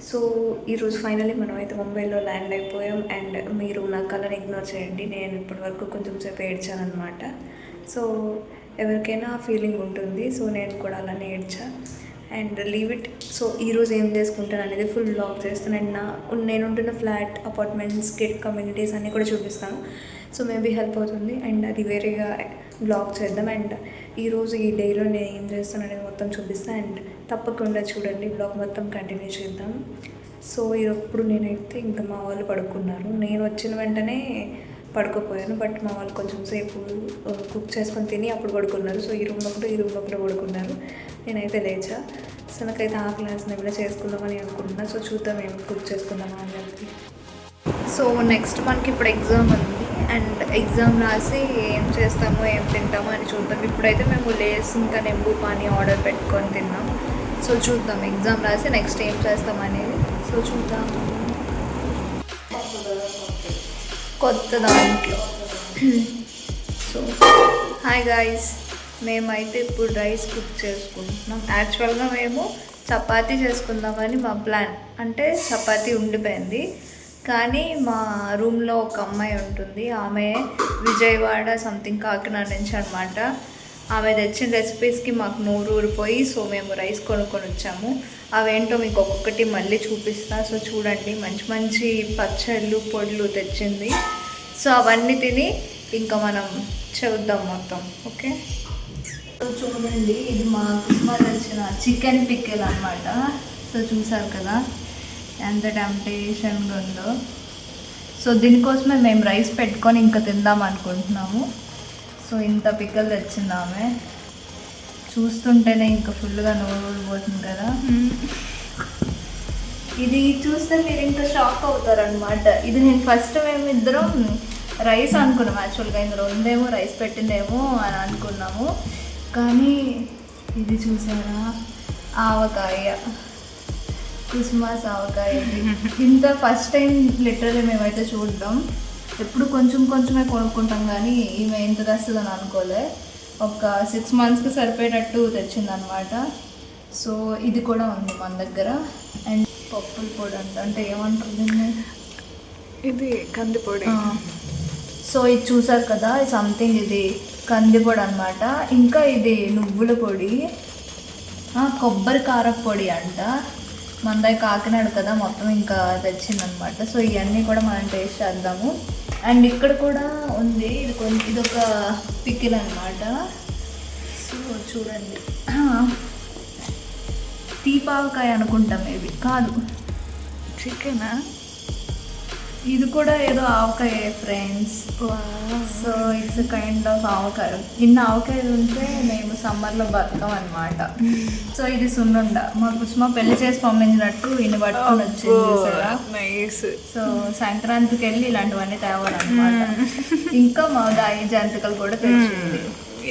So ఈరోజు finally మనమైతే ముంబైలో ల్యాండ్ అయిపోయాం. అండ్ మీరు నా కలర్ ఇగ్నోర్ చేయండి, నేను ఇప్పటివరకు కొంచెం సేపు ఏడ్చాను అనమాట. సో ఎవరికైనా ఫీలింగ్ ఉంటుంది, సో నేను కూడా అలానే ఏడ్చా. And leave it. సో ఈరోజు ఏం చేసుకుంటాను అనేది ఫుల్ బ్లాగ్ చేస్తాను. అండ్ నేను ఉంటున్న ఫ్లాట్, అపార్ట్మెంట్స్, కిడ్ కమ్యూనిటీస్ అన్నీ కూడా చూపిస్తాను. సో మేబీ హెల్ప్ అవుతుంది. అండ్ అది వేరేగా బ్లాగ్ చేద్దాం. అండ్ ఈరోజు ఈ డేలో నేను ఏం చేస్తాను అనేది మొత్తం చూపిస్తాను. అండ్ తప్పకుండా చూడండి, బ్లాగ్ మొత్తం కంటిన్యూ చేద్దాం. సో ఇప్పుడు నేనైతే ఇంకా మా వాళ్ళు పడుకున్నారు. నేను వచ్చిన వెంటనే పడుకోపోయాను, బట్ మా వాళ్ళు కొంచెం సేపు కుక్ చేసుకొని తిని అప్పుడు పడుకున్నారు. సో ఈ రూమ్లో కూడా పడుకున్నారు. నేనైతే లేచా. సో నాకైతే ఆ క్లాస్ ఏమైనా చేసుకుందామని అనుకుంటున్నా. సో చూద్దాం ఏమి కుక్ చేసుకుందామా అని చెప్పి. సో నెక్స్ట్ మనకి ఇప్పుడు ఎగ్జామ్ ఉంది. అండ్ ఎగ్జామ్ రాసి ఏం చేస్తామో ఏం తింటామో అని చూద్దాం. ఇప్పుడైతే మేము లేస్ ఇంకా నెంబు పానీ ఆర్డర్ పెట్టుకొని తిన్నాం. సో చూద్దాం ఎగ్జామ్ రాసి నెక్స్ట్ ఏం చేస్తాం అనేది. సో చూద్దాం కొత్త దాంట్లో. సో హాయ్ గాయ్స్, మేమైతే ఇప్పుడు రైస్ కుక్ చేసుకుంటున్నాం. యాక్చువల్గా మేము చపాతీ చేసుకుందామని మా ప్లాన్. అంటే చపాతీ ఉండిపోయింది, కానీ మా రూమ్లో ఒక అమ్మాయి ఉంటుంది. ఆమె విజయవాడ సంథింగ్ కాకినాడ నుంచి అనమాట. ఆమె తెచ్చిన రెసిపీస్కి మాకు నోరు ఊరిపోయి సో మేము రైస్ కొనుక్కొని వచ్చాము. అవేంటో మీకు ఒక్కొక్కటి మళ్ళీ చూపిస్తా. సో చూడండి, మంచి మంచి పచ్చళ్ళు పొడులు తెచ్చింది. సో అవన్నీ తిని ఇంకా మనం చూద్దాం మొత్తం. ఓకే, సో చూడండి, ఇది మా కుస్మా తెచ్చిన చికెన్ పిక్కిల్ అనమాట. సో చూసారు కదా ఎంత టెంప్టేషన్గా ఉందో. సో దీనికోసమే మేము రైస్ పెట్టుకొని ఇంకా తిందాం అనుకుంటున్నాము. సో ఇంత పిక్కలు తెచ్చింది ఆమె. చూస్తుంటేనే ఇంకా ఫుల్గా నోరు పోతుంది కదా. ఇది చూస్తే మీరు ఇంకా షాక్ అవుతారనమాట. ఇది నేను ఫస్ట్ మేమిద్దరం రైస్ అనుకున్నాం. యాక్చువల్గా ఇందులో ఉందేమో, రైస్ పెట్టిందేమో అని అనుకున్నాము. కానీ ఇది చూసారా, ఆవకాయ, కుస్మాస్ ఆవకాయ. ఇంత ఫస్ట్ టైం లిటరల్లీ మేమైతే చూద్దాం. ఎప్పుడు కొంచెం కొంచెమే కొనుక్కుంటాం, కానీ ఈమె ఇంత తెస్తుందని అనుకోలే. ఒక 6 monthsకి సరిపోయేటట్టు తెచ్చిందనమాట. సో ఇది కూడా ఉంది మన దగ్గర. అండ్ పప్పుల పొడి అంటే ఏమంటారు దీన్ని, ఇది కందిపొడి. సో ఇది చూసారు కదా, సంథింగ్ ఇది కందిపొడి అనమాట. ఇంకా ఇది నువ్వుల పొడి, కొబ్బరి కారపు పొడి అంట. మనది కాకినాడ కదా, మొత్తం ఇంకా తెచ్చిందనమాట. సో ఇవన్నీ కూడా మనం టేస్ట్ చేద్దాము. అండ్ ఇక్కడ కూడా ఉంది, ఇది ఒక పికిల్ అనమాట. సో చూడండి, తీపావకాయ అనుకుంటాం, మేబీ కాదు, చికెనా? ఇది కూడా ఏదో ఆవకాయ friends. So it's kind of avakaya. ఇన్ని ఆవకాయలు ఉంటే మేము సమ్మర్లో బతకం అనమాట. సో ఇది సున్నుండ, మా కుస్మా పెళ్లి చేసి పంపించినట్టు ఇన్ని పట్టుకొని వచ్చింది. సో సంక్రాంతికి వెళ్ళి ఇలాంటివన్నీ తేవాలన్నమాట. ఇంకా మా దాయి జంతికలు కూడా తెచ్చింది.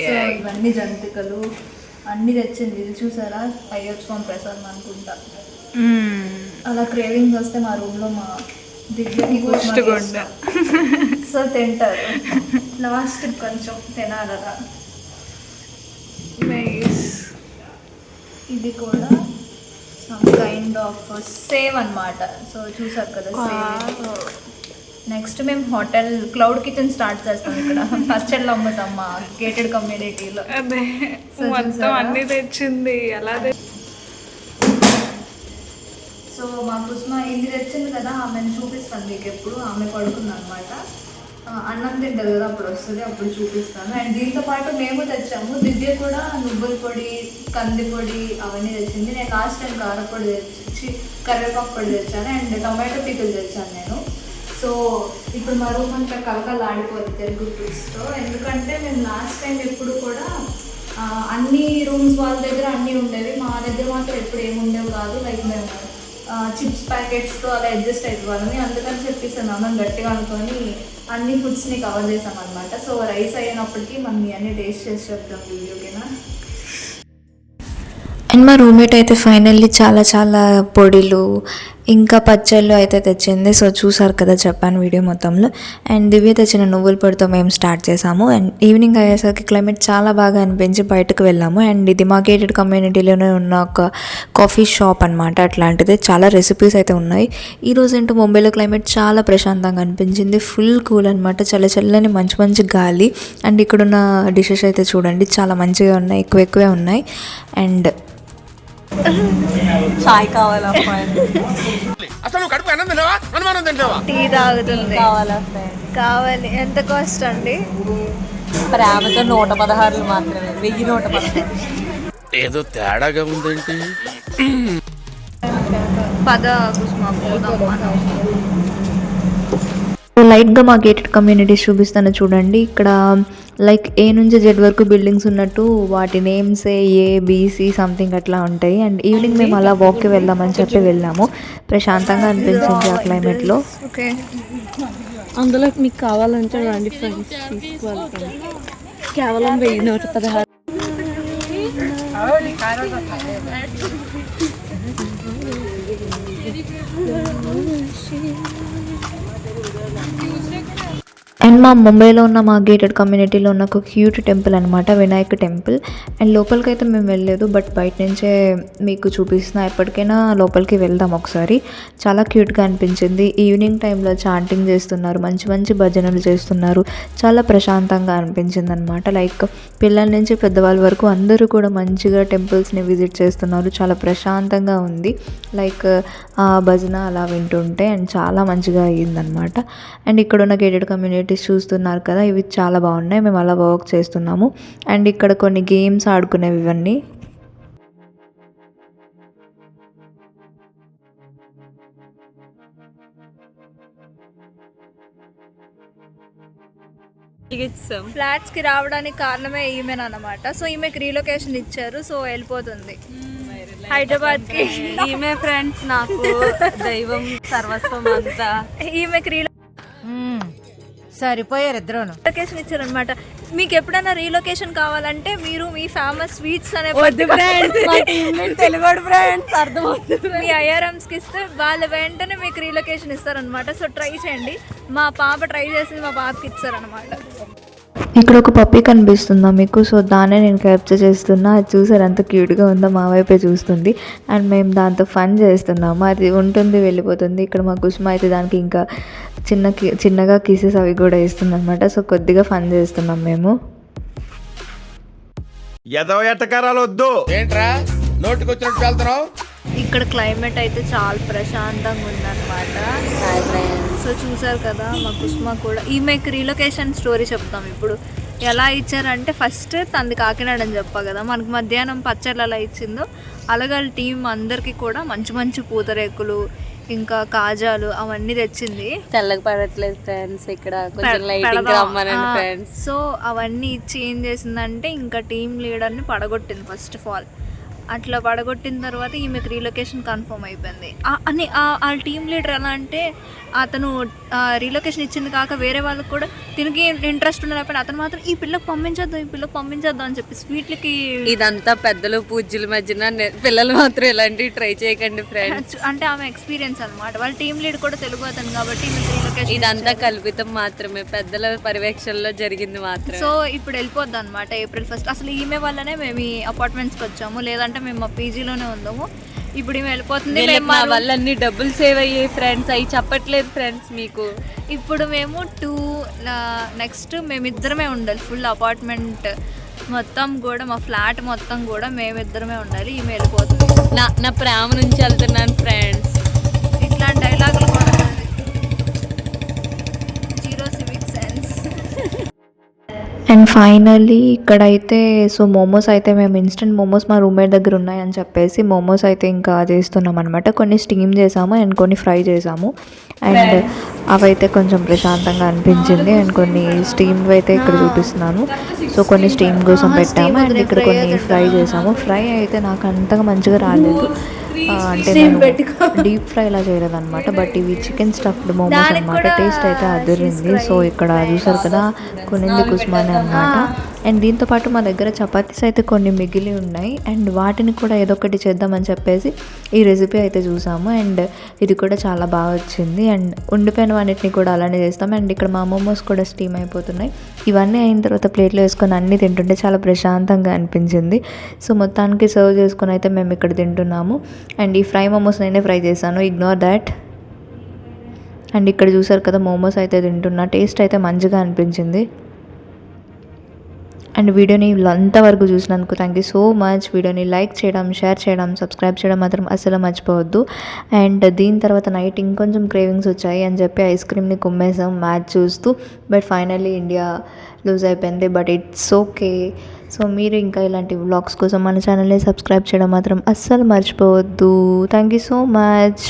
సో ఇవన్నీ జంతికలు అన్నీ తెచ్చింది. ఇది చూసారా, అయ్యప్ప స్వామి ప్రసాదం అనుకుంటా. అలా క్రేవింగ్స్ వస్తే మా రూమ్లో మా సో తింటారు. లాస్ట్ కొంచెం తినాలరా. ఇది కూడా సమ్ కైండ్ ఆఫ్ సేవ్ అనమాట. సో చూసారు కదా సేవ్. నెక్స్ట్ మేము హోటల్ క్లౌడ్ కిచెన్ స్టార్ట్ చేస్తాం. ఇక్కడ పచ్చళ్ళు అమ్ముతాం మా గేటెడ్ కమ్యూనిటీలో. అదే మొత్తం అన్నీ తెచ్చింది అలా. సో మా కుస్మా ఇది తెచ్చింది కదా, ఆమెను చూపిస్తాను మీకు ఎప్పుడు. ఆమె పడుకుంది అనమాట. అన్నం తింటుంది కదా, అప్పుడు వస్తుంది, అప్పుడు చూపిస్తాను. అండ్ దీంతో పాటు మేము తెచ్చాము. దివ్య కూడా నువ్వుల పొడి, కంది పొడి అవన్నీ తెచ్చింది. నేను లాస్ట్ టైం కారపొడి తెచ్చి కరివేపాకు పొడి తెచ్చాను. అండ్ టొమాటో పికిల్ తెచ్చాను నేను. సో ఇప్పుడు మా రూమ్ అంతా కలకలాడిపోతుంది తెలుగు ఫుడ్స్తో. ఎందుకంటే మేము లాస్ట్ టైం ఎప్పుడు కూడా అన్ని రూమ్స్ వాళ్ళ దగ్గర అన్నీ ఉండేవి, మా దగ్గర మాత్రం ఎప్పుడు ఏమి ఉండేవి కాదు. లైక్ మేము చిప్స్ ప్యాకెట్స్తో అలా అడ్జస్ట్ అయిపోవాలని, అందుకని చెప్పేసి మనం గట్టిగా అనుకొని అన్ని ఫుడ్స్ని కవర్ చేసాం అనమాట. సో రైస్ అయినప్పటికీ మనం అన్ని టేస్ట్ చేసి చెప్తాం వీడియోకేనా. అండ్ మా రూమ్మేట్ అయితే ఫైనల్లీ చాలా చాలా పొడిలు ఇంకా పచ్చళ్ళు అయితే తెచ్చింది. సో చూసారు కదా చెప్పాను వీడియో మొత్తంలో. అండ్ దివ్య తెచ్చిన నువ్వుల పొడితో మేము స్టార్ట్ చేసాము. అండ్ ఈవినింగ్ అయ్యేసరికి క్లైమేట్ చాలా బాగా అనిపించి బయటకు వెళ్ళాము. అండ్ ఇది మా గేటెడ్ కమ్యూనిటీలోనే ఉన్న ఒక కాఫీ షాప్ అనమాట. అట్లాంటిది చాలా రెసిపీస్ అయితే ఉన్నాయి. ఈరోజు ఏంటో ముంబైలో క్లైమేట్ చాలా ప్రశాంతంగా అనిపించింది. ఫుల్ కూల్ అనమాట. చల్లని మంచి మంచి గాలి. అండ్ ఇక్కడున్న డిషెస్ అయితే చూడండి చాలా మంచిగా ఉన్నాయి, ఎక్కువే ఉన్నాయి. అండ్ చాయ్ కావాలా అసలు నువ్వు కడుపు అన్నం తిన్నావా అనుమానం తింటావా టీ తాగుతుంది. కావాలా ఫ్రెండ్? కావాలి. ఎంత కాస్ట్ అండి? ప్రేమతో 116 మాత్రమే, 1116. ఏదో తేడాగా ఉందేంటి. పద కుసుమ పోదాం మనం. లైట్గా మా గేటెడ్ కమ్యూనిటీస్ చూపిస్తాను చూడండి. ఇక్కడ లైక్ ఏ నుంచి జెడ్ వరకు బిల్డింగ్స్ ఉన్నట్టు వాటి నేమ్స్ ఏబిసి సంథింగ్ అట్లా ఉంటాయి. అండ్ ఈవినింగ్ మేము అలా వాక్కి వెళ్దామని చెప్పి వెళ్ళాము. ప్రశాంతంగా అనిపించింది ఆ క్లైమేట్లో. ఓకే, అందులో మీకు కావాలంటే రండి ఫ్రెండ్స్, తీసుకువెళ్తాం. కేవలం 1116. అండ్ మా ముంబైలో ఉన్న మా గేటెడ్ కమ్యూనిటీలో ఉన్న ఒక క్యూట్ టెంపుల్ అనమాట, వినాయక టెంపుల్. అండ్ లోపలికి అయితే మేము వెళ్ళలేదు, బట్ బయట నుంచే మీకు చూపిస్తున్నా. ఎప్పటికైనా లోపలికి వెళ్దాం ఒకసారి. చాలా క్యూట్గా అనిపించింది. ఈవినింగ్ టైంలో చాంటింగ్ చేస్తున్నారు, మంచి మంచి భజనలు చేస్తున్నారు. చాలా ప్రశాంతంగా అనిపించింది అనమాట. లైక్ పిల్లల నుంచి పెద్దవాళ్ళ వరకు అందరూ కూడా మంచిగా టెంపుల్స్ని విజిట్ చేస్తున్నారు. చాలా ప్రశాంతంగా ఉంది. లైక్ ఆ భజన అలా వింటుంటే అండ్ చాలా మంచిగా అయ్యిందనమాట. అండ్ ఇక్కడ ఉన్న గేటెడ్ కమ్యూనిటీస్ చూస్తున్నారు కదా, ఇవి చాలా బాగున్నాయి. మేము అలా వర్క్ చేస్తున్నాము. అండ్ ఇక్కడ కొన్ని గేమ్స్ ఆడుకునేవి ఇవన్నీ. ఫ్లాట్స్ కి రావడానికి కారణమే ఈమెనమాట. సో ఈమెకి రీలొకేషన్ ఇచ్చారు, సో వెళ్ళిపోతుంది హైదరాబాద్ కి. ఈమె ఫ్రెండ్స్ నాకు దైవం సర్వస్వం అంతా. ఈమెకి సరిపోయారు ఇద్దరు. రీలొకేషన్ ఇచ్చారనమాట. మీకు ఎప్పుడైనా రీలొకేషన్ కావాలంటే మీరు మీ ఫేమస్ స్వీట్స్ అనే తెలుగు ఫ్రెండ్స్ అర్థమవుతుంది. మీ ఐఆర్ఎమ్స్ కి ఇస్తే వాళ్ళు వెంటనే మీకు రీలొకేషన్ ఇస్తారనమాట. సో ట్రై చేయండి. మా పాప ట్రై చేసి మా పాపకి ఇచ్చారనమాట. ఇక్కడ ఒక పప్పి కనిపిస్తుందా మీకు? సో దాన్నే నేను క్యాప్చర్ చేస్తున్నా. అది చూసారు ఎంత క్యూట్గా ఉందో, మా వైపే చూస్తుంది. అండ్ మేము దాంతో ఫన్ చేస్తున్నాము. అది ఉంటుంది, వెళ్ళిపోతుంది. ఇక్కడ మా కుసుమ అయితే దానికి ఇంకా చిన్నగా కిసెస్ అవి కూడా ఇస్తుంది అనమాట. సో కొద్దిగా ఫన్ చేస్తున్నాం మేము. ఎదవ ఎట్టకారాలు వద్దు. ఏంట్రా నోటికి వచ్చినట్టు వెళ్తున్నావు? ఇక్కడ క్లైమేట్ అయితే చాలా ప్రశాంతంగా ఉందన్నమాట. సో చూసారు కదా మా కుసుమ కూడా. ఈమెకి రీలొకేషన్ స్టోరీ చెప్తాం ఇప్పుడు. ఎలా ఇచ్చారంటే ఫస్ట్ తనది కాకినాడ అని చెప్పా కదా, మనకు మధ్యాహ్నం పచ్చళ్ళు ఎలా ఇచ్చిందో అలాగే టీం అందరికీ కూడా మంచి మంచి పూతరేకులు ఇంకా కాజాలు అవన్నీ తెచ్చింది. తెల్లగా పడట్లేదు ఫ్రెండ్స్, ఇక్కడ కొంచెం లైటింగ్ రమ్మనండి ఫ్రెండ్స్. సో అవన్నీ ఇచ్చి ఏం చేసిందంటే ఇంకా టీం లీడర్ని పడగొట్టింది ఫస్ట్ ఆఫ్ ఆల్. అట్లా పడగొట్టిన తర్వాత ఈమెకు రీలొకేషన్ కన్ఫర్మ్ అయిపోయింది. అని ఆ టీమ్ లీడర్ ఎలా అంటే అతను రీలొకేషన్ ఇచ్చింది కాక వేరే వాళ్ళకి కూడా తిరిగి ఇంట్రెస్ట్ ఉండలేకపోయినా అతను మాత్రం ఈ పిల్లకి పంపించేద్దాం అని చెప్పి స్వీట్లకి. ఇదంతా పెద్దలు పూజ్యుల మధ్యన, పిల్లలు మాత్రం ఇలాంటివి ట్రై చేయకండి ఫ్రెండ్స్. అంటే ఆమె ఎక్స్పీరియన్స్ అనమాట. వాళ్ళ టీమ్ లీడ్ కూడా తెలుగు అతను కాబట్టి రీలొకేషన్ ఇదంతా కల్పితం మాత్రమే, పెద్దల పర్యవేక్షణలో జరిగింది మాత్రమే. సో ఇప్పుడు వెళ్ళిపోద్ది అనమాట April 1st. అసలు ఈమె వల్లనే మేము ఈ అపార్ట్మెంట్స్కి వచ్చాము, లేదంటే మేము మా పీజీలోనే ఉందాము. ఇప్పుడు ఈమె వెళ్ళిపోతుంది. మా వల్ల అన్ని డబ్బులు సేవ్ అయ్యాయి ఫ్రెండ్స్, అవి చెప్పట్లేదు ఫ్రెండ్స్ మీకు. ఇప్పుడు మేము నెక్స్ట్ మేమిద్దరమే ఉండాలి. ఫుల్ అపార్ట్మెంట్ మొత్తం కూడా, మా ఫ్లాట్ మొత్తం కూడా మేమిద్దరమే ఉండాలి. ఈమె వెళ్ళిపోతుంది. నా ప్రేమ నుంచి వెళ్తున్నాను ఫ్రెండ్స్. ఇట్లాంటి డైలాగులు కూడా zero civic sense. And finally ఇక్కడైతే సో మోమోస్ అయితే మేము ఇన్స్టెంట్ మోమోస్ మా రూమ్మేట్ దగ్గర ఉన్నాయని చెప్పేసి మోమోస్ అయితే ఇంకా చేస్తున్నాం అనమాట. కొన్ని స్టీమ్ చేసాము అండ్ కొన్ని ఫ్రై చేసాము. అండ్ అవైతే కొంచెం ప్రశాంతంగా అనిపించింది. అండ్ కొన్ని స్టీమ్వి అయితే ఇక్కడ చూపిస్తున్నాను. సో కొన్ని స్టీమ్ కోసం పెట్టాము అండ్ ఇక్కడ కొన్ని ఫ్రై చేసాము. ఫ్రై అయితే నాకు అంతగా మంచిగా రాలేదు. అంటే డీప్ ఫ్రై ఇలా చేయలేదన్నమాట, బట్ ఇవి చికెన్ స్టఫ్డ్ మోమోస్ అనమాట. టేస్ట్ అయితే అదిరింది. సో ఇక్కడ చూసారు కదా కొనింది కుస్మానే అనమాట. అండ్ దీంతోపాటు మా దగ్గర చపాతీస్ అయితే కొన్ని మిగిలి ఉన్నాయి, అండ్ వాటిని కూడా ఏదో ఒకటి చేద్దామని చెప్పేసి ఈ రెసిపీ అయితే చూసాము. అండ్ ఇది కూడా చాలా బాగా వచ్చింది. అండ్ ఉండిపోయిన వాటిని కూడా అలానే చేస్తాం. అండ్ ఇక్కడ మా మోమోస్ కూడా స్టీమ్ అయిపోతున్నాయి. ఇవన్నీ అయిన తర్వాత ప్లేట్లో వేసుకొని అన్నీ తింటుంటే చాలా ప్రశాంతంగా అనిపించింది. సో మొత్తానికి సర్వ్ చేసుకొని అయితే మేము ఇక్కడ తింటున్నాము. అండ్ ఈ ఫ్రై మోమోస్ నేనే ఫ్రై చేశాను, ఇగ్నోర్ దాట్. అండ్ ఇక్కడ చూసారు కదా మోమోస్ అయితే తింటున్నా. టేస్ట్ అయితే మంచిగా అనిపించింది. అండ్ వీడియోని అంతవరకు చూసినందుకు థ్యాంక్ యూ సో మచ్. వీడియోని లైక్ చేయడం, షేర్ చేయడం, సబ్స్క్రైబ్ చేయడం మాత్రం అస్సలు మర్చిపోవద్దు. అండ్ దీని తర్వాత నైట్ ఇంకొంచెం క్రేవింగ్స్ వచ్చాయి అని చెప్పి ఐస్ క్రీమ్ని కుమ్మేసాం మ్యాచ్ చూస్తూ. బట్ ఫైనల్లీ ఇండియా లూజ్ అయిపోయింది, బట్ ఇట్స్ ఓకే. సో మీరు ఇంకా ఇలాంటి వ్లాగ్స్ కోసం మన ఛానల్ని సబ్స్క్రైబ్ చేయడం మాత్రం అస్సలు మర్చిపోవద్దు. Thank you so much.